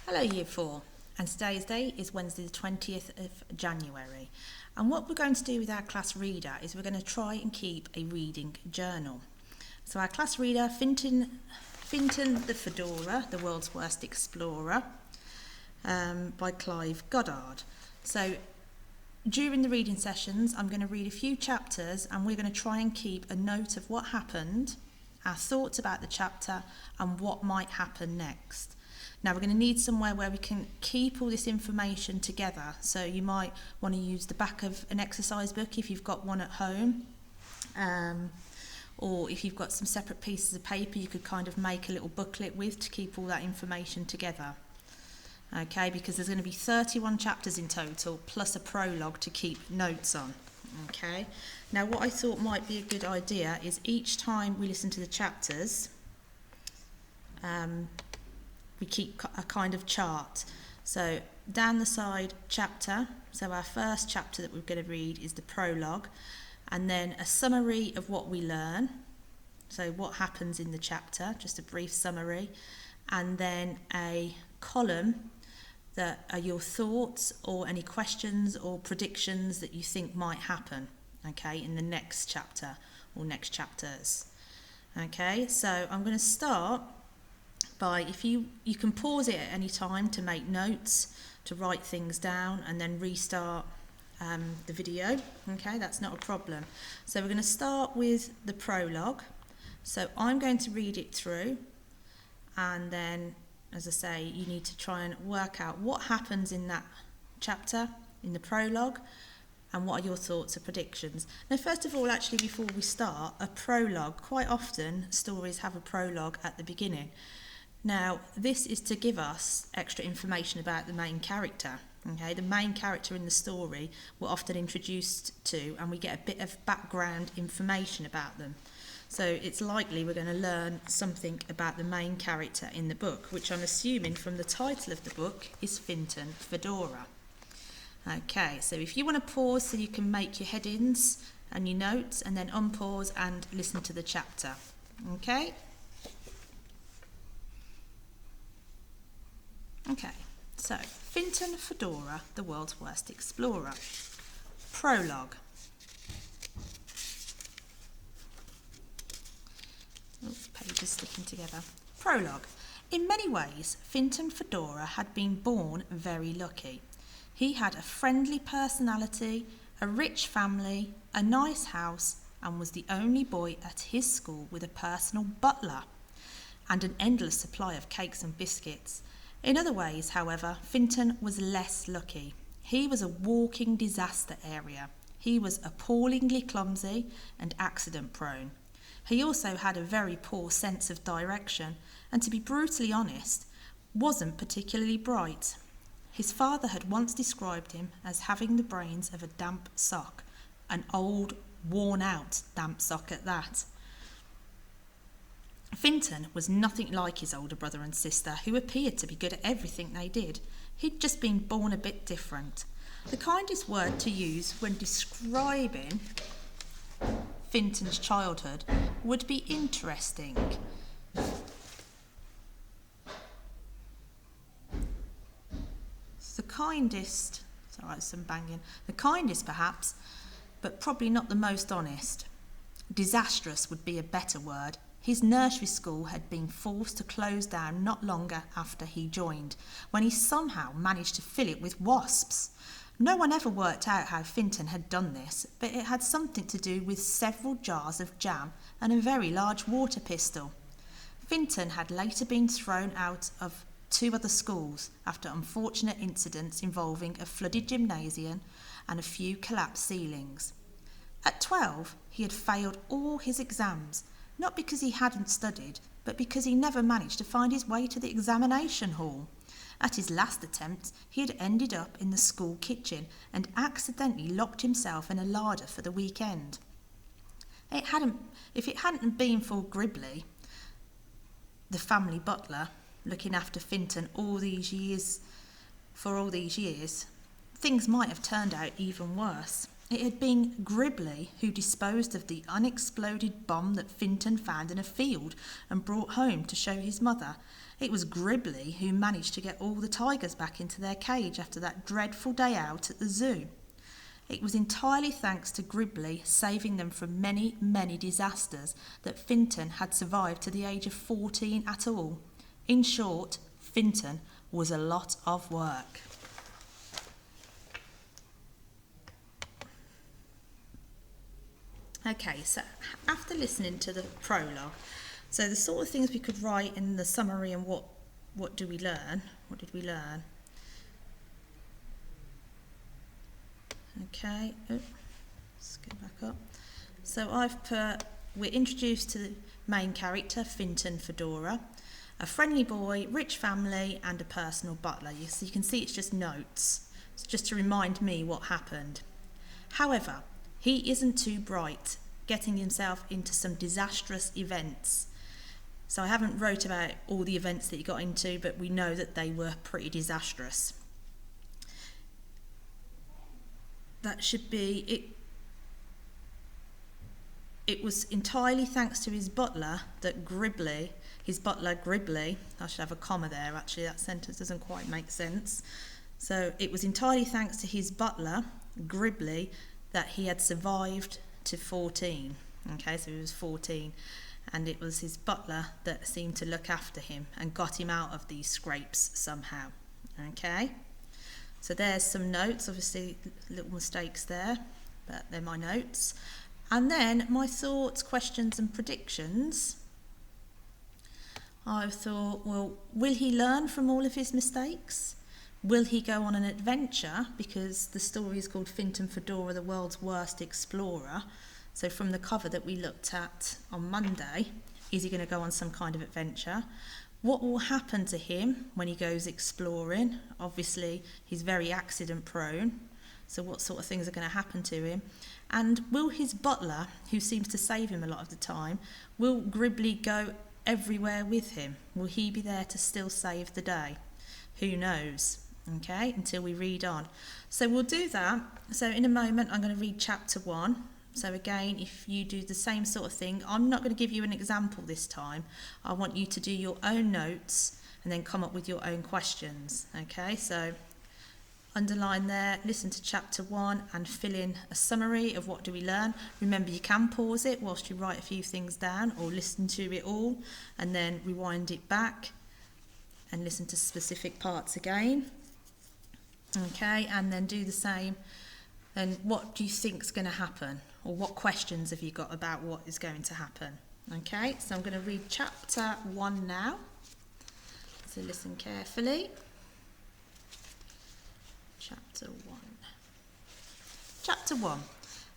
Hello Year 4, and today's date is Wednesday the 20th of January. And what we're going to do with our class reader is we're going to try and keep a reading journal. So our class reader, Fintan the Fedora, the World's Worst Explorer, by Clive Goddard. So during the reading sessions, I'm going to read a few chapters and we're going to try and keep a note of what happened, our thoughts about the chapter and what might happen next. Now we're going to need somewhere where we can keep all this information together. So you might want to use the back of an exercise book if you've got one at home. Or if you've got some separate pieces of paper, you could kind of make a little booklet with to keep all that information together. Okay, because there's going to be 31 chapters in total, plus a prologue to keep notes on. Okay, now what I thought might be a good idea is each time we listen to the chapters, we keep a kind of chart. So down the side, chapter. So our first chapter that we're going to read is the prologue, and then a summary of what we learn. So what happens in the chapter, just a brief summary, and then a column that are your thoughts or any questions or predictions that you think might happen, okay, in the next chapter or next chapters. Okay, so I'm going to start by, if you can pause it at any time to make notes, to write things down and then restart the video. Okay, that's not a problem. So we're going to start with the prologue. So I'm going to read it through, and then, as I say, you need to try and work out what happens in that chapter, in the prologue, and what are your thoughts or predictions. Now, first of all, actually, before we start, a prologue, quite often stories have a prologue at the beginning. Now, this is to give us extra information about the main character. Okay, the main character in the story we're often introduced to, and we get a bit of background information about them. So it's likely we're going to learn something about the main character in the book, which I'm assuming from the title of the book is Fintan Fedora. Okay, so if you want to pause so you can make your headings and your notes, and then unpause and listen to the chapter. Okay? Okay, so Fintan Fedora, the World's Worst Explorer. Prologue. Pages sticking together. Prologue. In many ways, Fintan Fedora had been born very lucky. He had a friendly personality, a rich family, a nice house, and was the only boy at his school with a personal butler and an endless supply of cakes and biscuits. In other ways, however, Fintan was less lucky. He was a walking disaster area. He was appallingly clumsy and accident-prone. He also had a very poor sense of direction, and to be brutally honest, wasn't particularly bright. His father had once described him as having the brains of a damp sock, an old, worn-out damp sock at that. Fintan was nothing like his older brother and sister, who appeared to be good at everything they did. He'd just been born a bit different. The kindest word to use when describing Fintan's childhood would be interesting. The kindest perhaps, but probably not the most honest. Disastrous would be a better word. His nursery school had been forced to close down not long after he joined, when he somehow managed to fill it with wasps. No one ever worked out how Fintan had done this, but it had something to do with several jars of jam and a very large water pistol. Fintan had later been thrown out of 2 other schools after unfortunate incidents involving a flooded gymnasium and a few collapsed ceilings. At 12, he had failed all his exams, not because he hadn't studied, but because he never managed to find his way to the examination hall. At his last attempt, he had ended up in the school kitchen and accidentally locked himself in a larder for the weekend. If it hadn't been for Gribley, the family butler, looking after Fintan all these years, things might have turned out even worse. It had been Gribbly who disposed of the unexploded bomb that Finton found in a field and brought home to show his mother. It was Gribbly who managed to get all the tigers back into their cage after that dreadful day out at the zoo. It was entirely thanks to Gribbly saving them from many, many disasters that Finton had survived to the age of 14 at all. In short, Finton was a lot of work. Okay, so after listening to the prologue, so the sort of things we could write in the summary and what do we learn? What did we learn? Okay, let's go back up. So I've put, we're introduced to the main character, Finton Fedora, a friendly boy, rich family, and a personal butler. So you can see it's just notes. It's just to remind me what happened. However, he isn't too bright, getting himself into some disastrous events. So I haven't wrote about all the events that he got into, but we know that they were pretty disastrous. That should be it. It was entirely thanks to his butler that Gribbly, I should have a comma there actually, that sentence doesn't quite make sense. So it was entirely thanks to his butler, Gribbly, that he had survived to 14. Okay, so he was 14, and it was his butler that seemed to look after him and got him out of these scrapes somehow. Okay, so there's some notes, obviously little mistakes there, but they're my notes. And then my thoughts, questions and predictions. I thought, well, will he learn from all of his mistakes? Will he go on an adventure? Because the story is called Finton Fedora, the World's Worst Explorer. So from the cover that we looked at on Monday, is he going to go on some kind of adventure? What will happen to him when he goes exploring? Obviously, he's very accident prone. So what sort of things are going to happen to him? And will his butler, who seems to save him a lot of the time, will Gribbly go everywhere with him? Will he be there to still save the day? Who knows? Okay, until we read on. So we'll do that. So in a moment I'm going to read chapter 1. So again, if you do the same sort of thing, I'm not going to give you an example this time. I want you to do your own notes and then come up with your own questions. Okay, so underline there, listen to chapter 1 and fill in a summary of what do we learn. Remember, you can pause it whilst you write a few things down, or listen to it all and then rewind it back and listen to specific parts again. Okay, and then do the same. And what do you think is going to happen? Or what questions have you got about what is going to happen? Okay, so I'm going to read chapter 1 now. So listen carefully. Chapter 1. Chapter 1.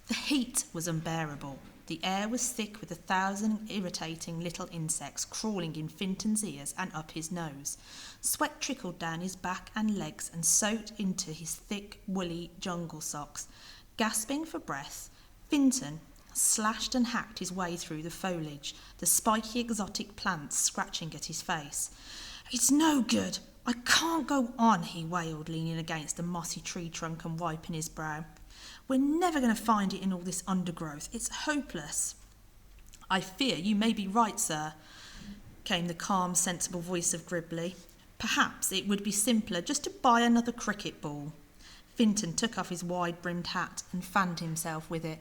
The heat was unbearable. The air was thick with 1,000 irritating little insects crawling in Finton's ears and up his nose. Sweat trickled down his back and legs and soaked into his thick, woolly jungle socks. Gasping for breath, Finton slashed and hacked his way through the foliage, the spiky exotic plants scratching at his face. "It's no good. I can't go on," he wailed, leaning against a mossy tree trunk and wiping his brow. "We're never going to find it in all this undergrowth. It's hopeless." "I fear you may be right, sir," came the calm, sensible voice of Gribbly. "Perhaps it would be simpler just to buy another cricket ball." Finton took off his wide-brimmed hat and fanned himself with it.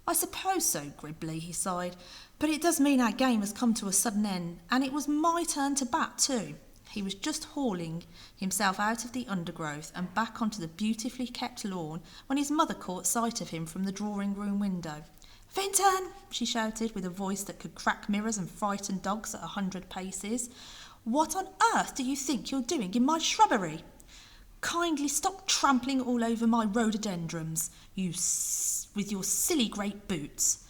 "I suppose so, Gribbly," he sighed, "but it does mean our game has come to a sudden end, and it was my turn to bat too." He was just hauling himself out of the undergrowth and back onto the beautifully kept lawn when his mother caught sight of him from the drawing-room window. "Finton!" she shouted, with a voice that could crack mirrors and frighten dogs at 100 paces. "What on earth do you think you're doing in my shrubbery? Kindly stop trampling all over my rhododendrons, with your silly great boots."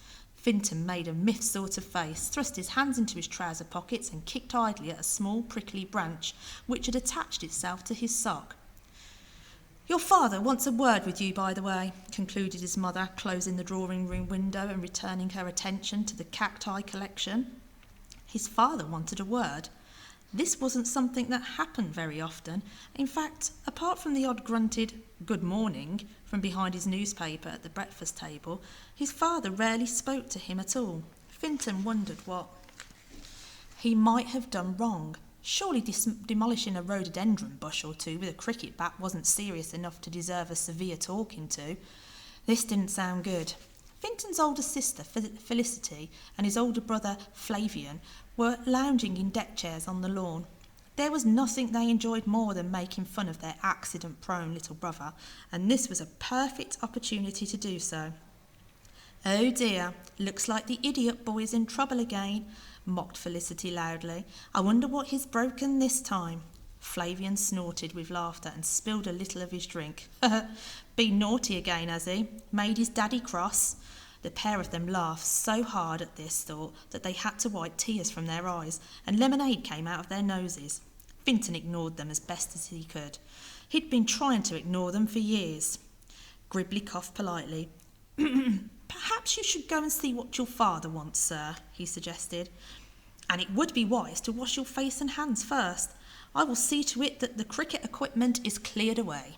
Finton made a miffed sort of face, thrust his hands into his trouser pockets and kicked idly at a small prickly branch which had attached itself to his sock. "Your father wants a word with you, by the way," concluded his mother, closing the drawing-room window and returning her attention to the cacti collection. His father wanted a word. This wasn't something that happened very often. In fact, apart from the odd grunted "good morning" from behind his newspaper at the breakfast table, his father rarely spoke to him at all. Finton wondered what he might have done wrong. Surely demolishing a rhododendron bush or two with a cricket bat wasn't serious enough to deserve a severe talking to. This didn't sound good. Finton's older sister, Felicity, and his older brother, Flavian, were lounging in deck chairs on the lawn. There was nothing they enjoyed more than making fun of their accident-prone little brother, and this was a perfect opportunity to do so. "Oh dear, looks like the idiot boy's in trouble again," mocked Felicity loudly. "I wonder what he's broken this time." Flavian snorted with laughter and spilled a little of his drink. "Been naughty again, has he? Made his daddy cross?" The pair of them laughed so hard at this thought that they had to wipe tears from their eyes, and lemonade came out of their noses. Finton ignored them as best as he could. He'd been trying to ignore them for years. Gribbly coughed politely. "Perhaps you should go and see what your father wants, sir," he suggested. "And it would be wise to wash your face and hands first. I will see to it that the cricket equipment is cleared away."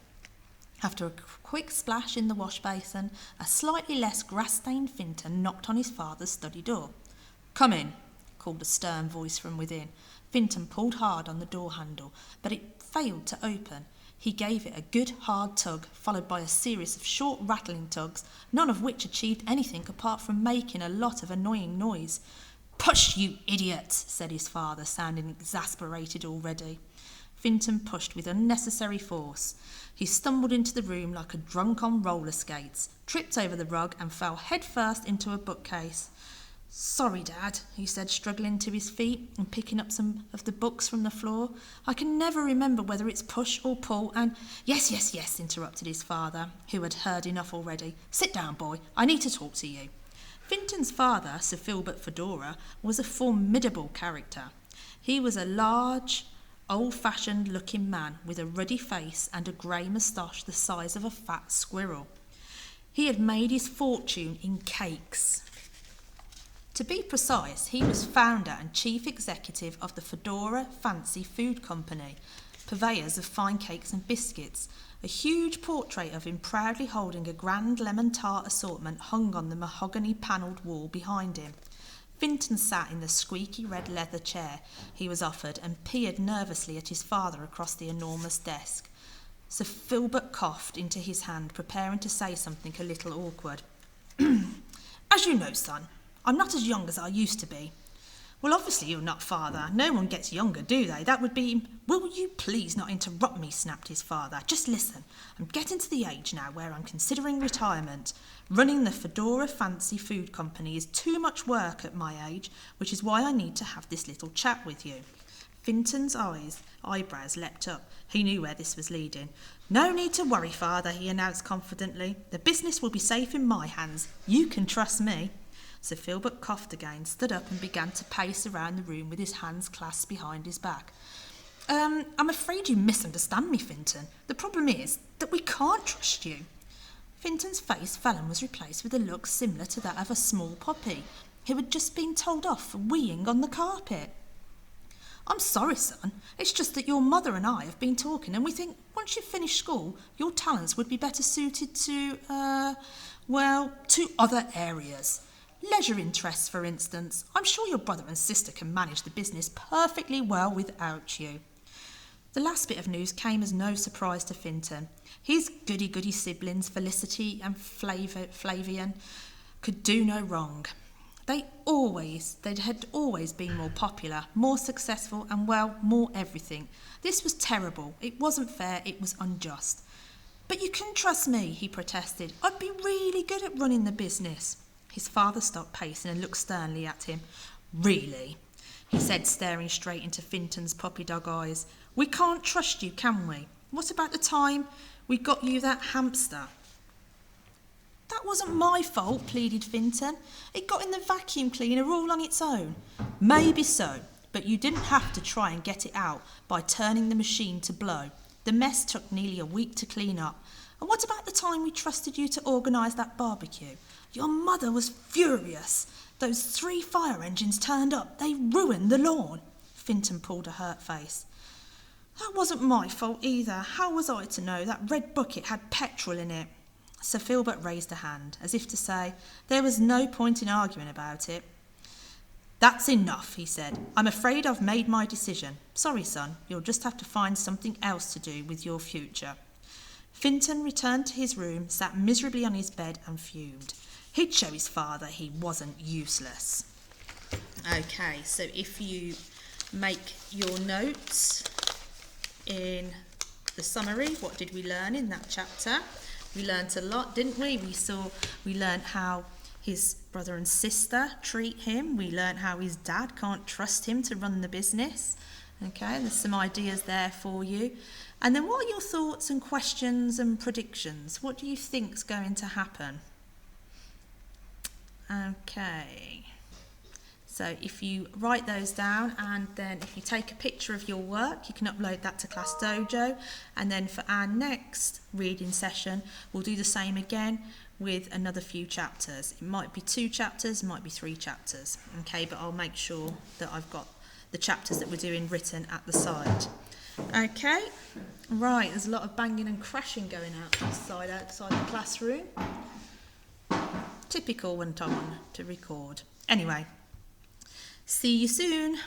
After a quick splash in the wash basin, a slightly less grass-stained Finton knocked on his father's study door. "Come in," called a stern voice from within. Finton pulled hard on the door handle, but it failed to open. He gave it a good hard tug, followed by a series of short rattling tugs, none of which achieved anything apart from making a lot of annoying noise. "Push, you idiot," said his father, sounding exasperated already. Finton pushed with unnecessary force. He stumbled into the room like a drunk on roller skates, tripped over the rug and fell headfirst into a bookcase. "Sorry, Dad," he said, struggling to his feet and picking up some of the books from the floor. "I can never remember whether it's push or pull and—" Yes, interrupted his father, who had heard enough already. "Sit down, boy. I need to talk to you." Finton's father, Sir Filbert Fedora, was a formidable character. He was a large, old-fashioned-looking man with a ruddy face and a grey moustache the size of a fat squirrel. He had made his fortune in cakes. To be precise, he was founder and chief executive of the Fedora Fancy Food Company, purveyors of fine cakes and biscuits. A huge portrait of him proudly holding a grand lemon tart assortment hung on the mahogany-panelled wall behind him. Finton sat in the squeaky red leather chair he was offered and peered nervously at his father across the enormous desk. Sir Filbert coughed into his hand, preparing to say something a little awkward. "As you know, son, I'm not as young as I used to be." "Well, obviously you're not, father. No one gets younger, do they? That would be—" "Will you please not interrupt me?" snapped his father. "Just listen. I'm getting to the age now where I'm considering retirement. Running the Fedora Fancy Food Company is too much work at my age, which is why I need to have this little chat with you." Finton's eyebrows leapt up. He knew where this was leading. "No need to worry, father," he announced confidently. "The business will be safe in my hands. You can trust me." Sir Filbert coughed again, stood up and began to pace around the room with his hands clasped behind his back. I'm afraid you misunderstand me, Finton. The problem is that we can't trust you." Finton's face fell and was replaced with a look similar to that of a small puppy who had just been told off for weeing on the carpet. "I'm sorry, son. It's just that your mother and I have been talking and we think once you've finished school, your talents would be better suited to other areas. Leisure interests, for instance. I'm sure your brother and sister can manage the business perfectly well without you." The last bit of news came as no surprise to Finton. His goody-goody siblings, Felicity and Flavian, could do no wrong. They'd had always been more popular, more successful, and, well, more everything. This was terrible. It wasn't fair. It was unjust. "But you can trust me," he protested. "I'd be really good at running the business." His father stopped pacing and looked sternly at him. "Really?" he said, staring straight into Finton's puppy dog eyes. "We can't trust you, can we? What about the time we got you that hamster?" "That wasn't my fault," pleaded Finton. "It got in the vacuum cleaner all on its own." "Maybe so, but you didn't have to try and get it out by turning the machine to blow. The mess took nearly a week to clean up. And what about the time we trusted you to organise that barbecue? Your mother was furious. Those 3 fire engines turned up. They ruined the lawn." Finton pulled a hurt face. That wasn't my fault either. How was I to know that red bucket had petrol in it? Sir Filbert raised a hand, as if to say there was no point in arguing about it. That's enough, he said. I'm afraid I've made my decision. Sorry, son, you'll just have to find something else to do with your future. Finton returned to his room, sat miserably on his bed and fumed. He'd show his father he wasn't useless. Okay, so if you make your notes in the summary, what did we learn in that chapter? We learnt a lot, didn't we? We learnt how his brother and sister treat him. We learnt how his dad can't trust him to run the business. Okay, there's some ideas there for you. And then what are your thoughts and questions and predictions? What do you think's going to happen? Okay. So if you write those down and then if you take a picture of your work, you can upload that to Class Dojo. And then for our next reading session, we'll do the same again with another few chapters. It might be 2 chapters, it might be 3 chapters. Okay, but I'll make sure that I've got the chapters that we're doing written at the side. Okay, right, there's a lot of banging and crashing going outside the classroom. Typical when I'm on to record. Anyway, see you soon.